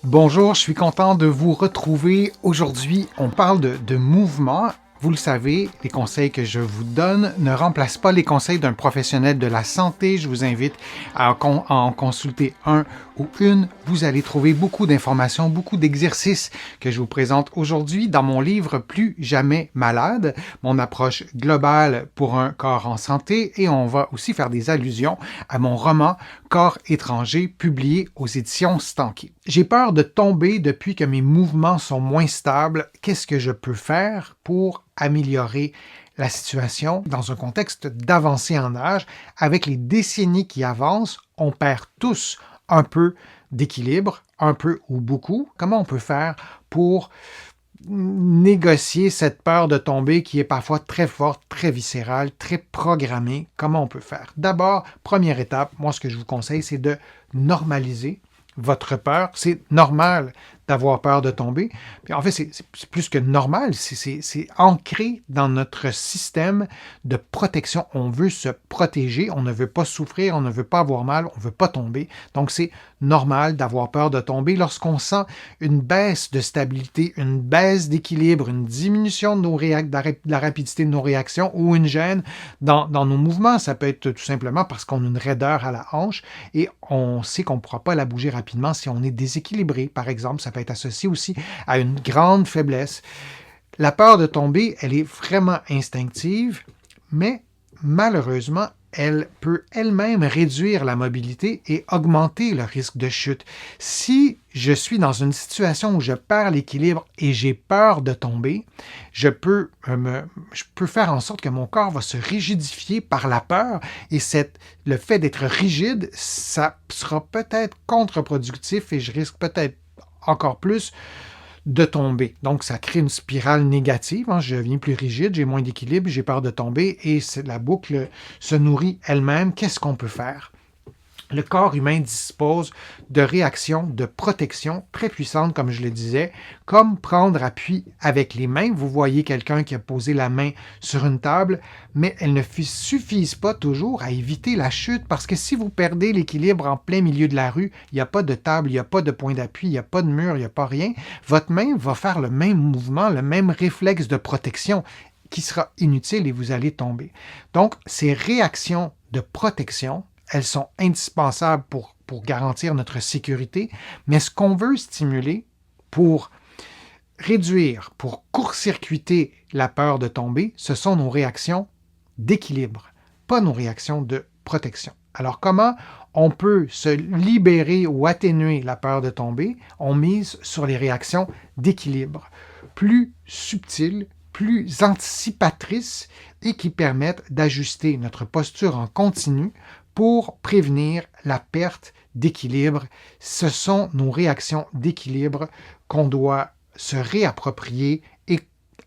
Bonjour, je suis content de vous retrouver. Aujourd'hui, on parle de mouvement. Vous le savez, les conseils que je vous donne ne remplacent pas les conseils d'un professionnel de la santé. Je vous invite à en consulter un ou une. Vous allez trouver beaucoup d'informations, beaucoup d'exercices que je vous présente aujourd'hui dans mon livre Plus jamais malade, mon approche globale pour un corps en santé, et on va aussi faire des allusions à mon roman Corps étranger, publié aux éditions Stanké. J'ai peur de tomber depuis que mes mouvements sont moins stables. Qu'est-ce que je peux faire pour améliorer la situation dans un contexte d'avancée en âge? Avec les décennies qui avancent, on perd tous un peu d'équilibre, un peu ou beaucoup. Comment on peut faire pour négocier cette peur de tomber qui est parfois très forte, très viscérale, très programmée? Comment on peut faire? D'abord, première étape, moi ce que je vous conseille, c'est de normaliser votre peur. C'est normal d'avoir peur de tomber. Puis en fait, c'est plus que normal, c'est ancré dans notre système de protection. On veut se protéger, on ne veut pas souffrir, on ne veut pas avoir mal, on ne veut pas tomber. Donc c'est normal d'avoir peur de tomber lorsqu'on sent une baisse de stabilité, une baisse d'équilibre, une diminution de la rapidité de nos réactions ou une gêne dans nos mouvements. Ça peut être tout simplement parce qu'on a une raideur à la hanche et on sait qu'on ne pourra pas la bouger rapidement si on est déséquilibré. Par exemple, ça peut être associé aussi à une grande faiblesse. La peur de tomber, elle est vraiment instinctive, mais malheureusement, elle peut elle-même réduire la mobilité et augmenter le risque de chute. Si je suis dans une situation où je perds l'équilibre et j'ai peur de tomber, je peux faire en sorte que mon corps va se rigidifier par la peur, et le fait d'être rigide, ça sera peut-être contre-productif et je risque peut-être encore plus de tomber. Donc, ça crée une spirale négative. Je deviens plus rigide, j'ai moins d'équilibre, j'ai peur de tomber et la boucle se nourrit elle-même. Qu'est-ce qu'on peut faire? Le corps humain dispose de réactions de protection très puissantes, comme je le disais, comme prendre appui avec les mains. Vous voyez quelqu'un qui a posé la main sur une table, mais elles ne suffisent pas toujours à éviter la chute, parce que si vous perdez l'équilibre en plein milieu de la rue, il n'y a pas de table, il n'y a pas de point d'appui, il n'y a pas de mur, il n'y a pas rien, votre main va faire le même mouvement, le même réflexe de protection qui sera inutile et vous allez tomber. Donc, ces réactions de protection, elles sont indispensables pour garantir notre sécurité, mais ce qu'on veut stimuler pour réduire, pour court-circuiter la peur de tomber, ce sont nos réactions d'équilibre, pas nos réactions de protection. Alors comment on peut se libérer ou atténuer la peur de tomber? On mise sur les réactions d'équilibre, plus subtiles, plus anticipatrices et qui permettent d'ajuster notre posture en continu pour prévenir la perte d'équilibre. Ce sont nos réactions d'équilibre qu'on doit se réapproprier, et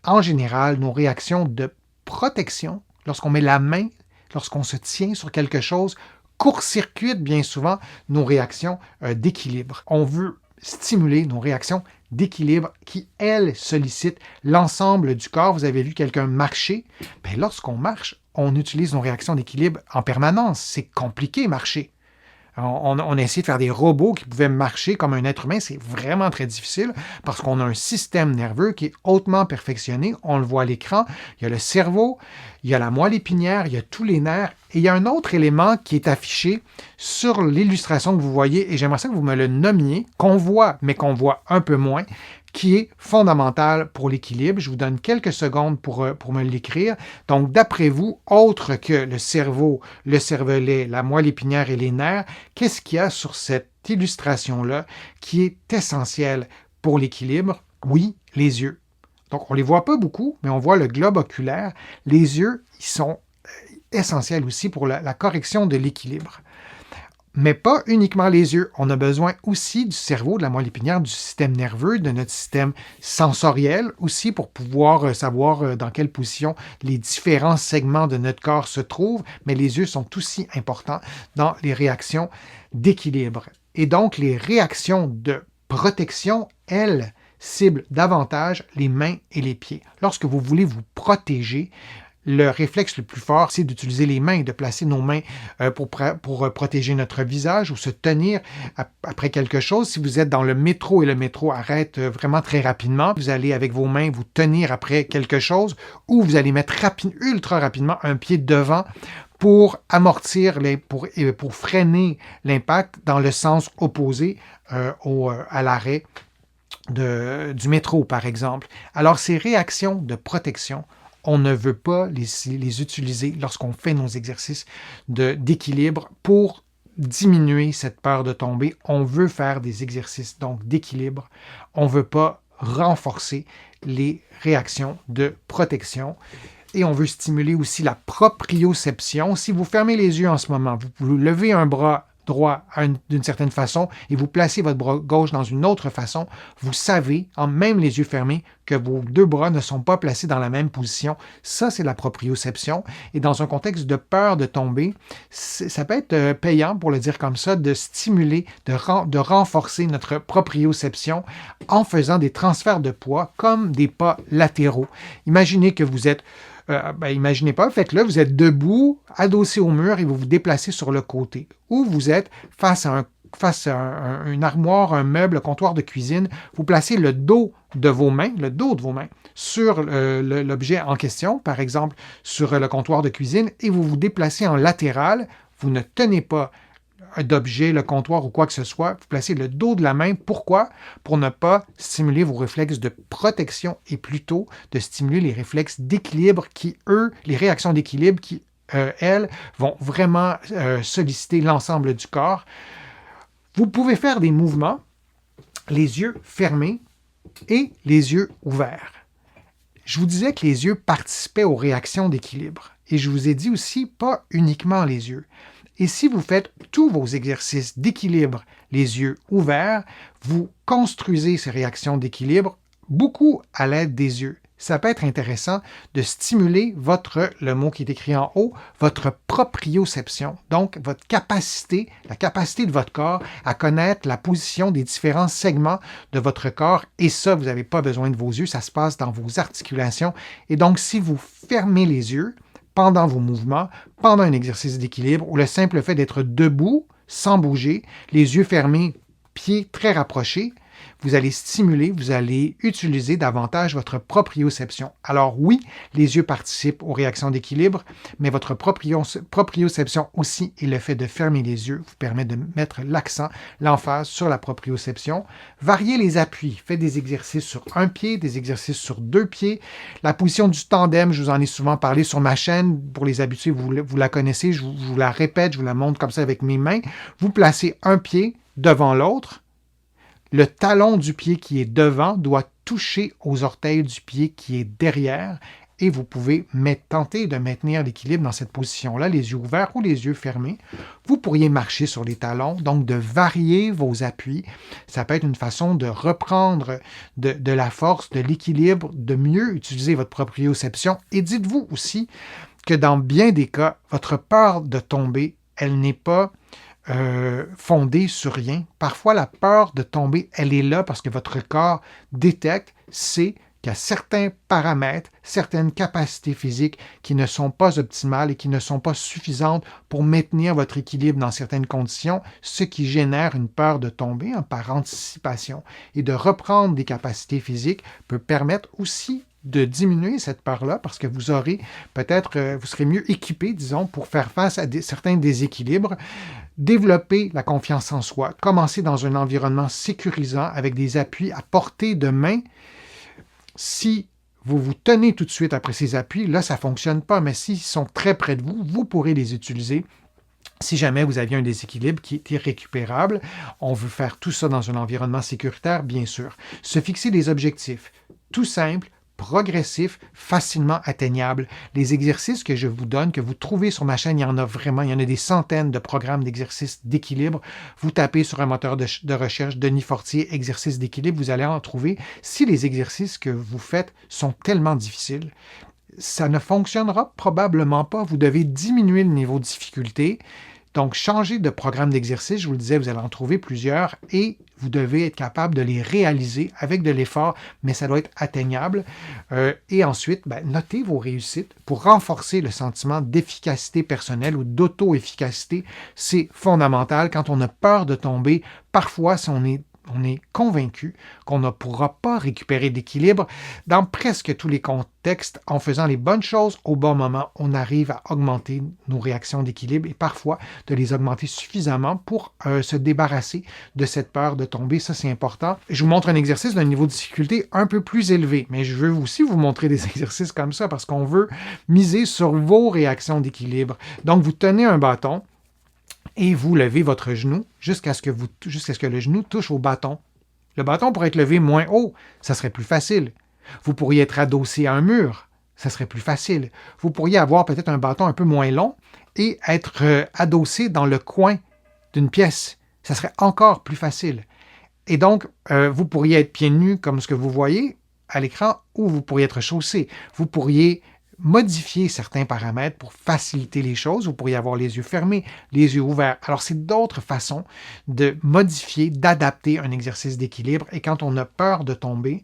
en général, nos réactions de protection, lorsqu'on met la main, lorsqu'on se tient sur quelque chose, court-circuitent bien souvent nos réactions d'équilibre. On veut stimuler nos réactions d'équilibre qui, elles, sollicitent l'ensemble du corps. Vous avez vu quelqu'un marcher? Bien, lorsqu'on marche, on utilise nos réactions d'équilibre en permanence. C'est compliqué marcher. On a essayé de faire des robots qui pouvaient marcher comme un être humain. C'est vraiment très difficile parce qu'on a un système nerveux qui est hautement perfectionné. On le voit à l'écran. Il y a le cerveau, il y a la moelle épinière, il y a tous les nerfs. Et il y a un autre élément qui est affiché sur l'illustration que vous voyez, et j'aimerais ça que vous me le nommiez, qu'on voit, mais qu'on voit un peu moins, qui est fondamental pour l'équilibre. Je vous donne quelques secondes pour me l'écrire. Donc, d'après vous, autre que le cerveau, le cervelet, la moelle épinière et les nerfs, qu'est-ce qu'il y a sur cette illustration-là qui est essentiel pour l'équilibre? Oui, les yeux. Donc, on ne les voit pas beaucoup, mais on voit le globe oculaire. Les yeux, ils sont essentiels aussi pour la correction de l'équilibre. Mais pas uniquement les yeux. On a besoin aussi du cerveau, de la moelle épinière, du système nerveux, de notre système sensoriel aussi pour pouvoir savoir dans quelle position les différents segments de notre corps se trouvent. Mais les yeux sont aussi importants dans les réactions d'équilibre. Et donc, les réactions de protection, elles, ciblent davantage les mains et les pieds. Lorsque vous voulez vous protéger, Le réflexe le plus fort, c'est d'utiliser les mains, de placer nos mains pour protéger notre visage ou se tenir après quelque chose. Si vous êtes dans le métro et le métro arrête vraiment très rapidement, vous allez avec vos mains vous tenir après quelque chose ou vous allez mettre ultra rapidement un pied devant pour amortir, pour freiner l'impact dans le sens opposé à l'arrêt du métro, par exemple. Alors, ces réactions de protection, on ne veut pas les utiliser lorsqu'on fait nos exercices d'équilibre pour diminuer cette peur de tomber. On veut faire des exercices donc d'équilibre. On ne veut pas renforcer les réactions de protection. Et on veut stimuler aussi la proprioception. Si vous fermez les yeux en ce moment, vous levez un bras droit d'une certaine façon et vous placez votre bras gauche dans une autre façon, vous savez, en même les yeux fermés, que vos deux bras ne sont pas placés dans la même position. Ça, c'est la proprioception. Et dans un contexte de peur de tomber, ça peut être payant, pour le dire comme ça, de stimuler, de renforcer notre proprioception en faisant des transferts de poids comme des pas latéraux. Imaginez que vous êtes imaginez pas, faites-le, vous êtes debout, adossé au mur et vous vous déplacez sur le côté. Ou vous êtes face à une armoire, un meuble, un comptoir de cuisine, vous placez le dos de vos mains sur l'objet en question, par exemple sur le comptoir de cuisine, et vous vous déplacez en latéral, vous ne tenez pas d'objet, le comptoir ou quoi que ce soit, vous placez le dos de la main. Pourquoi? Pour ne pas stimuler vos réflexes de protection et plutôt de stimuler les réflexes d'équilibre les réactions d'équilibre qui, elles, vont vraiment solliciter l'ensemble du corps. Vous pouvez faire des mouvements, les yeux fermés et les yeux ouverts. Je vous disais que les yeux participaient aux réactions d'équilibre et je vous ai dit aussi pas uniquement les yeux. Et si vous faites tous vos exercices d'équilibre les yeux ouverts, vous construisez ces réactions d'équilibre beaucoup à l'aide des yeux. Ça peut être intéressant de stimuler le mot qui est écrit en haut, votre proprioception, donc la capacité de votre corps à connaître la position des différents segments de votre corps. Et ça, vous n'avez pas besoin de vos yeux, ça se passe dans vos articulations. Et donc, si vous fermez les yeux, pendant vos mouvements, pendant un exercice d'équilibre ou le simple fait d'être debout, sans bouger, les yeux fermés, pieds très rapprochés, vous allez stimuler, vous allez utiliser davantage votre proprioception. Alors oui, les yeux participent aux réactions d'équilibre, mais votre proprioception aussi et le fait de fermer les yeux vous permet de mettre l'emphase sur la proprioception. Variez les appuis, faites des exercices sur un pied, des exercices sur deux pieds. La position du tandem, je vous en ai souvent parlé sur ma chaîne. Pour les habitués, vous la connaissez, je vous la répète, je vous la montre comme ça avec mes mains. Vous placez un pied devant l'autre. Le talon du pied qui est devant doit toucher aux orteils du pied qui est derrière et vous pouvez tenter de maintenir l'équilibre dans cette position-là, les yeux ouverts ou les yeux fermés. Vous pourriez marcher sur les talons, donc de varier vos appuis. Ça peut être une façon de reprendre de la force, de l'équilibre, de mieux utiliser votre proprioception. Et dites-vous aussi que dans bien des cas, votre peur de tomber, elle n'est pas fondée sur rien. Parfois, la peur de tomber, elle est là parce que votre corps détecte, sait qu'il y a certains paramètres, certaines capacités physiques qui ne sont pas optimales et qui ne sont pas suffisantes pour maintenir votre équilibre dans certaines conditions, ce qui génère une peur de tomber par anticipation. Et de reprendre des capacités physiques peut permettre aussi de diminuer cette peur-là parce que vous aurez peut-être, vous serez mieux équipé, disons, pour faire face à certains déséquilibres. Développer la confiance en soi, commencer dans un environnement sécurisant avec des appuis à portée de main. Si vous vous tenez tout de suite après ces appuis, là, ça ne fonctionne pas, mais s'ils sont très près de vous, vous pourrez les utiliser. Si jamais vous aviez un déséquilibre qui est irrécupérable, on veut faire tout ça dans un environnement sécuritaire, bien sûr. Se fixer des objectifs tout simples, progressifs, facilement atteignables. Les exercices que je vous donne, que vous trouvez sur ma chaîne, il y en a vraiment, il y en a des centaines de programmes d'exercices d'équilibre. Vous tapez sur un moteur de recherche, Denis Fortier, exercices d'équilibre, vous allez en trouver. Si les exercices que vous faites sont tellement difficiles, ça ne fonctionnera probablement pas. Vous devez diminuer le niveau de difficulté, Donc, changez de programme d'exercice. Je vous le disais, vous allez en trouver plusieurs et vous devez être capable de les réaliser avec de l'effort, mais ça doit être atteignable. Et ensuite, notez vos réussites pour renforcer le sentiment d'efficacité personnelle ou d'auto-efficacité. C'est fondamental. Quand on a peur de tomber, parfois, si on est convaincu qu'on ne pourra pas récupérer d'équilibre. Dans presque tous les contextes, en faisant les bonnes choses au bon moment, on arrive à augmenter nos réactions d'équilibre et parfois de les augmenter suffisamment pour se débarrasser de cette peur de tomber. Ça, c'est important. Je vous montre un exercice d'un niveau de difficulté un peu plus élevé, mais je veux aussi vous montrer des exercices comme ça parce qu'on veut miser sur vos réactions d'équilibre. Donc, vous tenez un bâton et vous levez votre genou jusqu'à ce que le genou touche au bâton. Le bâton pourrait être levé moins haut, ça serait plus facile. Vous pourriez être adossé à un mur, ça serait plus facile. Vous pourriez avoir peut-être un bâton un peu moins long et être adossé dans le coin d'une pièce, ça serait encore plus facile. Et donc, vous pourriez être pieds nus comme ce que vous voyez à l'écran ou vous pourriez être chaussé. Vous pourriez modifier certains paramètres pour faciliter les choses. Vous pourriez avoir les yeux fermés, les yeux ouverts. Alors, c'est d'autres façons de modifier, d'adapter un exercice d'équilibre. Et quand on a peur de tomber,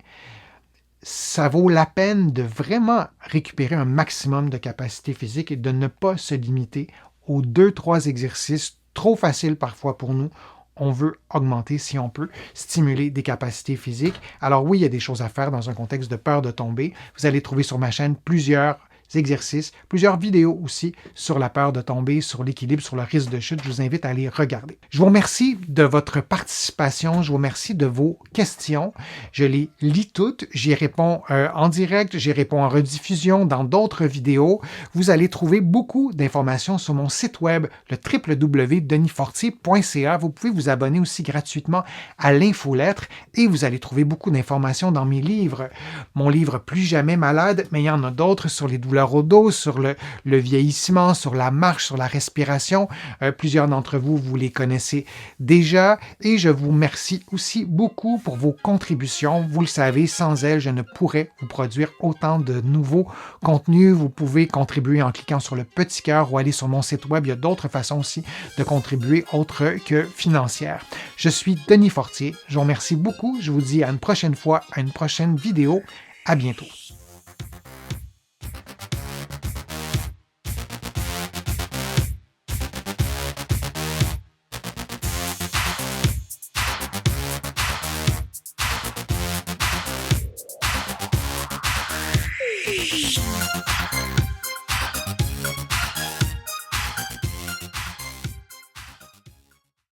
ça vaut la peine de vraiment récupérer un maximum de capacité physique et de ne pas se limiter aux 2-3 exercices trop faciles parfois pour nous. On veut augmenter, si on peut, stimuler des capacités physiques. Alors oui, il y a des choses à faire dans un contexte de peur de tomber. Vous allez trouver sur ma chaîne plusieurs exercices, plusieurs vidéos aussi sur la peur de tomber, sur l'équilibre, sur le risque de chute. Je vous invite à les regarder. Je vous remercie de votre participation. Je vous remercie de vos questions. Je les lis toutes. J'y réponds en direct. J'y réponds en rediffusion dans d'autres vidéos. Vous allez trouver beaucoup d'informations sur mon site web, le www.denisfortier.ca. Vous pouvez vous abonner aussi gratuitement à l'infolettre et vous allez trouver beaucoup d'informations dans mes livres. Mon livre Plus jamais malade, mais il y en a d'autres sur les douleurs au dos, sur le vieillissement, sur la marche, sur la respiration. Plusieurs d'entre vous, vous les connaissez déjà et je vous remercie aussi beaucoup pour vos contributions. Vous le savez, sans elles, je ne pourrais vous produire autant de nouveaux contenus. Vous pouvez contribuer en cliquant sur le petit cœur ou aller sur mon site web. Il y a d'autres façons aussi de contribuer autres que financières. Je suis Denis Fortier. Je vous remercie beaucoup. Je vous dis à une prochaine fois, à une prochaine vidéo. À bientôt.